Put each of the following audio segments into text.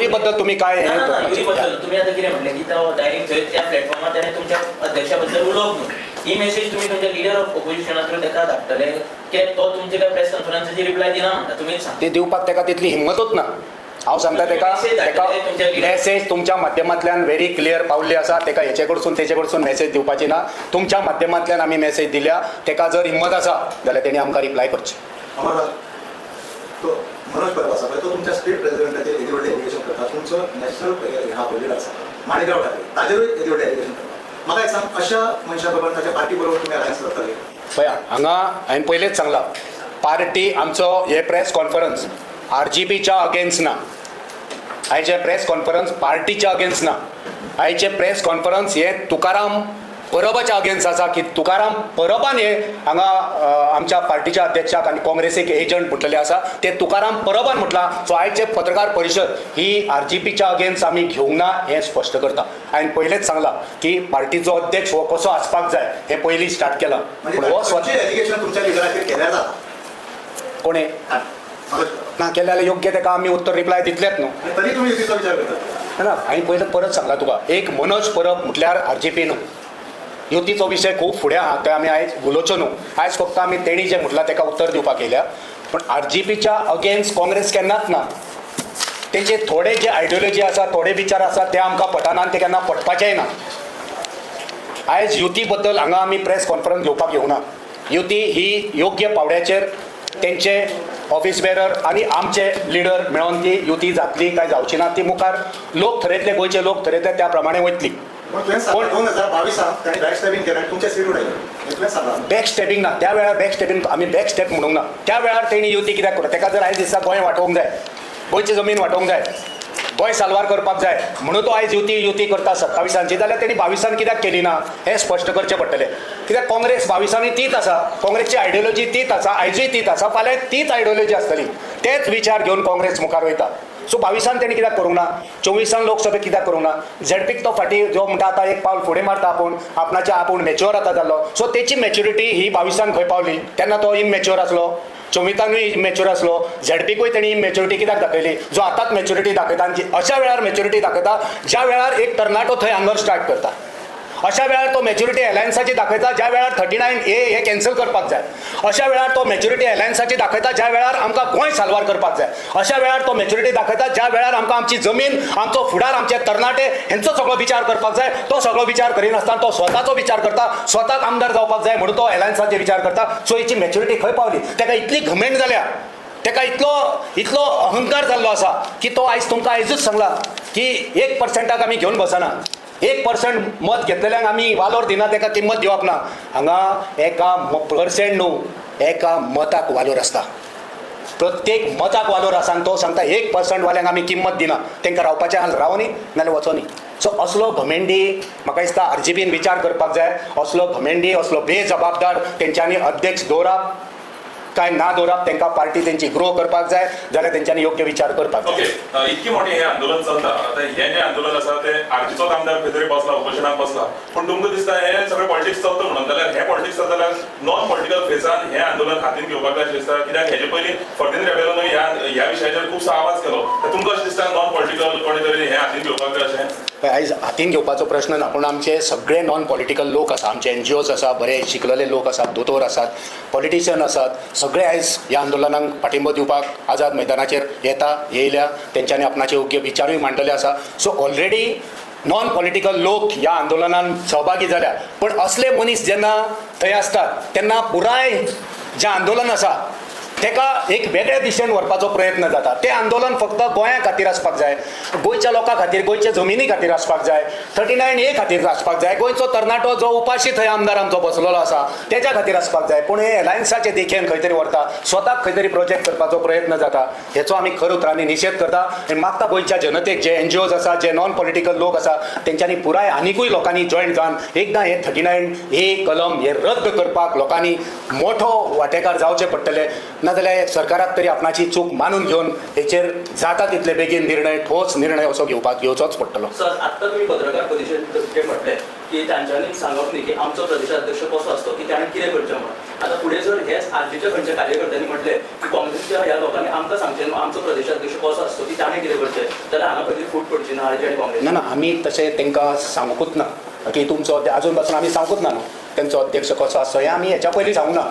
युतीबद्दल तुम्ही काय युतीबद्दल तुम्ही आता किती म्हटलं की डायरेक्ट त्या प्लॅटफॉर्मार त्याने तुमच्या अध्यक्षाबद्दल उलोवप ही मेसेज तुम्ही तुमच्या लिडर ऑफ ऑपोजिशनाक तेका धाडटले की तो तुमचे काय प्रेस कॉन्फरन्साची रिप्लाय दिना म्हणटा तुम्ही सांग ते दिवपाक तेका तितली हिम्मतूच ना. हांव सांगता तेका मेसेज तुमच्या माध्यमांतल्यान व्हेरी क्लियर पावल्ली आसा. तेका हेचे कडसून तेचे कडसून मेसेज दिवपाची ना. तुमच्या माध्यमांतल्यान आमी मेसेज दिल्या. तेका जर हिम्मत आसा जाल्यार तेणी आमकां रिप्लाय करची. मनोज परब आसा पळय तो तुमच्या स्टेट प्रेसिडेंटाचेर येदी व्हडलें एलिगेशन करता. तुमचो नॅशनल हा पॉलिटिक आसा माणिकराव ठाकरे ताजेरूय येदी व्हडलें एलिगेशन करता. म्हाका एक सांग अशा मनशा बरोबर ताच्या पार्टी बरोबर तुमी अलायन्स करतले? पळया हांगा हांवें पयलेंच सांगलां पार्टी आमचो हे प्रेस कॉन्फरन्स RGPच्या अगेन्स्ट ना. आयचे प्रेस कॉन्फरन्स पार्टीच्या अगेन्स्ट ना. आयचे प्रेस कॉन्फरन्स हे तुकाराम परबाच्या अगेन्स्ट आसा की तुकाराम परबान हे हांगा आमच्या पार्टीच्या अध्यक्षाक आनी काँग्रेसीक एजंट म्हटलेले आसा ते तुकाराम परबान म्हटलां. सो आयचे पत्रकार परिशद ही RGPच्या अगेन्स्ट आमी घेवंक ना हें स्पश्ट करता. हांवें पयलेंच सांगलां की पार्टीचो अध्यक्ष हो कसो आसपाक जाय हें पयलीं स्टार्ट केलां. पूण हो एलिगेशन तुमच्या लिडराचेर केल्यार जाता कोणे ना केले जाल्यार योग्य तेका आमी उत्तर रिप्लाय दितलेच न्हू. तरी तुम्ही युतीचो विचार करता? ना हांवें पयलीं परत सांगलां तुका एक मनोज परब म्हटल्यार RGP न्हू. युतीचो विशय खूब फुडें आहा ते आमी आयज उलोवचो न्हू. आयज फक्त आमी तेणी जें म्हटलां तेका उत्तर दिवपाक येयल्या. पूण RGPच्या अगेन्स्ट काँग्रेस केन्नाच ना. तेंचे थोडे जे आयडियोलॉजी आसा थोडे विचार आसा ते आमकां पटना आनी ते केन्ना पटपाचेय ना. आयज युती बद्दल हांगा आमी प्रेस कॉन्फरन्स घेवपाक येवना. युती ही योग्य पावड्याचेर तेंचे ऑफिस बेरर आनी आमचे लिडर मेळोन ती युती जातली काय जावची ना ती मुखार लोक थरयतले गोंयचे लोक थरयतले त्या प्रमाणे वयतली. पण 2022 ताणें बॅक स्टॅबिंग केलें तुमच्या सीट उडयलें. बॅक स्टेपिंग ना त्या वेळार बॅक स्टेपिंग आमी बॅक स्टेप म्हणूंक ना. त्या वेळार तेणी युती कित्याक करता तेका जर आयज दिसता गोंय वांटोवंक जाय गोंयची जमीन वांटोवंक जाय गोंय साल्वार करपाक जाय म्हणून तो आयज युती करता 27 जाल्यार तेणी 22 कित्याक केली ना हें स्पश्ट करचें पडटलें. कित्याक काँग्रेस 22 तीच आसा काँग्रेसची आयडियोलॉजी तीच आसा आयजूय तीच आसा फाल्यां तीच आयडियोलॉजी आसतली. तेच विचार घेवन काँग्रेस मुखार वयता. सो 22 तेणी कित्याक करूंक ना 24 लोकसभेक कित्याक करूंक ना. झेडपीक तो फाटी जो म्हणटा आतां एक पावल फुडें मारता आपूण मॅच्युअर आतां जाल्लो. सो तेची मॅच्युरिटी ही 22 खंय पावली तेन्ना तो इमॅच्युअर आसलो 24 मॅच्युअर आसलो. झेडपीकूय तेणी मॅच्युरिटी कित्याक दाखयली जो आतांच मॅच्युरिटी दाखयता आनी अशा वेळार मॅच्युरिटी दाखयता ज्या वेळार एक तरणाटो थंय हांगर स्टार्ट करता. अशा वेळार तो मॅच्युरिटी अलायन्साची दाखयता ज्या वेळार 39A हे कॅन्सल करपाक जाय. अशा वेळार तो मॅच्युरिटी अलायन्साची दाखयता ज्या वेळार आमकां गोंय साल्वार करपाक जाय. अशा वेळार तो मॅच्युरिटी दाखयता ज्या वेळार आमकां आमची जमीन आमचो फुडार आमचे तरणाटे हेंचो सगळो विचार करपाक जाय. तो सगळो विचार करिनासतना तो स्वताचो विचार करता स्वताक आमदार जावपाक जाय म्हणून तो अलायन्साचे विचार करता. सो हेची मॅच्युरिटी खंय पावली. तेका इतली घमेंड जाल्या तेका इतलो अहंकार जाल्लो आसा की तो आयज तुमकां आयजूच सांगला की 1% आमी घेवन बसना. 1% मत घेतलेल्यांक आमी वालोर दिना तेका किंमत दिवप ना. हांगा एका पर्सेंट न्हू एका मताक वालोर आसता. प्रत्येक मताक वालोर आसा आनी तो सांगता 1% वाल्यांक आमी किंमत दिना तेंकां रावपाचें हाल रावनी नाल्यार वचोनी. सो असलो घमेंडी म्हाका दिसता RGPन विचार करपाक जाय. असलो घमेंडी असलो बेजबाबदार तेंच्यांनी अध्यक्ष दवरप काय ना दवरप तेंकां पार्टी तेंची ग्रो करपाक जाय जाल्यार तेंच्यांनी योग्य विचार करपाक जाय. ओके इतकी मोठी हे आंदोलन चलता आता हे जे आंदोलन आसा ते आरचीचो आमदार खंय तरी बसला उपोशणाक बसला पण तुमकां दिसता हे सगळें पॉलिटिक्स चलता म्हणून जाल्यार हे पॉलिटिक्स चलता जाल्यार नॉन पॉलिटिकल फेसान हे आंदोलन हातीन घेवपाक जाय अशें दिसता. कित्याक हेजे पयलीं 14 रेबेलोनूय ह्या विशयाचेर खुबसो आवाज केलो. तुमकां अशें दिसता नॉन पॉलिटिकल कोणी तरी हे हातीन घेवपाक जाय अशें? आयज हातीन घेवपाचो प्रश्न ना पूण आमचे सगळे नॉन पॉलिटिकल लोक आसा आमचे NGOs आसा बरे शिकलेले लोक आसात दोतोर आसात पॉलिटिशियन आसात सगळे आयज ह्या आंदोलनाक पाठिंबो दिवपाक आझाद मैदानाचेर येयल्या तेंच्यांनी आपणाचे योग्य विचारूय मांडलेले आसा. सो ऑलरेडी नॉन पॉलिटिकल लोक ह्या आंदोलनान सहभागी जाल्या. पण असले मनीस जेन्ना थंय असतात तेन्ना पुराय जें आंदोलन आसा तेका एक वेगळ्या दिशेन व्हरपाचो प्रयत्न जाता. तें आंदोलन फक्त गोंया खातीर आसपाक जाय गोंयच्या लोकां खातीर गोंयच्या जमिनी खातीर आसपाक जाय 39A खातीर आसपाक जाय गोंयचो तरणाटो जो उपाशी थंय आमदार आमचो बसलेलो आसा तेच्या खातीर आसपाक जाय. पूण हे अलायन्साचे देखेन खंय तरी व्हरता स्वताक खंय तरी प्रोजेक्ट करपाचो प्रयत्न जाता. हेचो आमी खर उतरांनी निशेध करता आनी मागता गोंयच्या जनतेक जे NGOs आसा जे नॉन पॉलिटिकल लोक आसा तेंच्यांनी पुराय आनिकूय लोकांनी जॉयंट जावन एकदां हे 39A कलम हे रद्द करपाक लोकांनी मोठो वांटेकार जावचें पडटलें. जाल्यार सरकाराक तरी आपणाची चूक मानून घेवन हेचेर जाता तितले बेगीन निर्णय ठोस निर्णय असो घेवचोच पडटलो. सर आत्ता तुम्ही पत्रकार परिषदेत जे म्हटले की तांच्यांनी सांगप न्ही की आमचो प्रदेशाध्यक्ष कसो असतो की ताणें कितें करचें म्हणून. आता फुडें जर हेच आरजीच्या खंयच्या कार्यकर्त्यांनी म्हटले की काँग्रेसच्या ह्या लोकांनी आमकां सांगचें न्हू आमचो प्रदेशाध्यक्ष कसो असतो की ताणें कितें करचें, जाल्यार हांगा खंयची फूट पडची ना आरजी आनी काँग्रेस. ना आमी तशें तांकां सांगूंकूच ना की तुमचो अजून पासून आमी सांगूंकच ना न्हू तेंचो अध्यक्ष कसो आसतो हें आमी हेच्या पयलीं सांगूंक ना.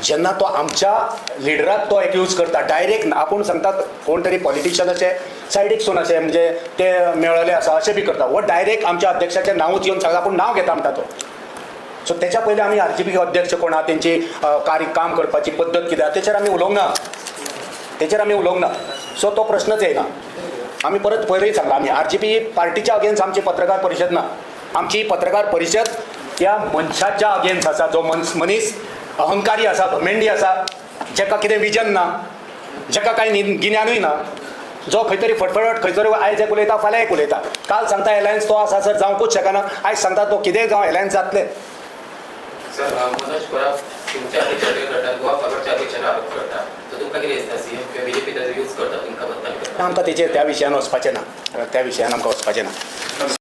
जेन्ना तो आमच्या लिडराक तो एक्यूज करता डायरेक्ट आपूण सांगतात कोण तरी पॉलिटिशियन अशे सायडीक सून अशे म्हणजे ते मेळले आसा अशें बी करता वो डायरेक्ट आमच्या अध्यक्षाचें नांवूच येवन सांगता आपूण नांव घेता म्हणटा तो. सो तेच्या पयलीं आमी आरजीपी अध्यक्ष कोण आहा तेंची काम करपाची पद्दत कितें आहा तेचेर आमी उलोवंक ना. सो तो प्रश्नच येयना. आमी परत पयलीं सांगला आमी आरजीपी पार्टीच्या अगेन्स्ट आमची पत्रकार परिशद ना. आमची पत्रकार परिशद त्या मनशाच्या अगेन्स्ट आसा जो मनीस अहंकारी आसा घमेंडी आसा जेका कितें विजन ना जेका कांय गिन्यानूय ना जो खंय तरी फटफट खंय तरी आयज एक उलयता फाल्यां एक उलयता. काल सांगता एलायन्स तो आसा सर जावंकूच शकना आयज सांगता तो कितेंय जावं एलायन्स जातलें. सर मनोज परब तुमच्या अध्यक्षाकडे करतात गोवा फॉरवर्डच्या अध्यक्षांना आरोप करतात तर तुमकां कितें दिसता सीएम किंवा बीजेपी यूज करता तुमकां बद्दल आमकां तेचेर त्या विशयान वचपाचें ना त्या विशयान आमकां वचपाचें ना.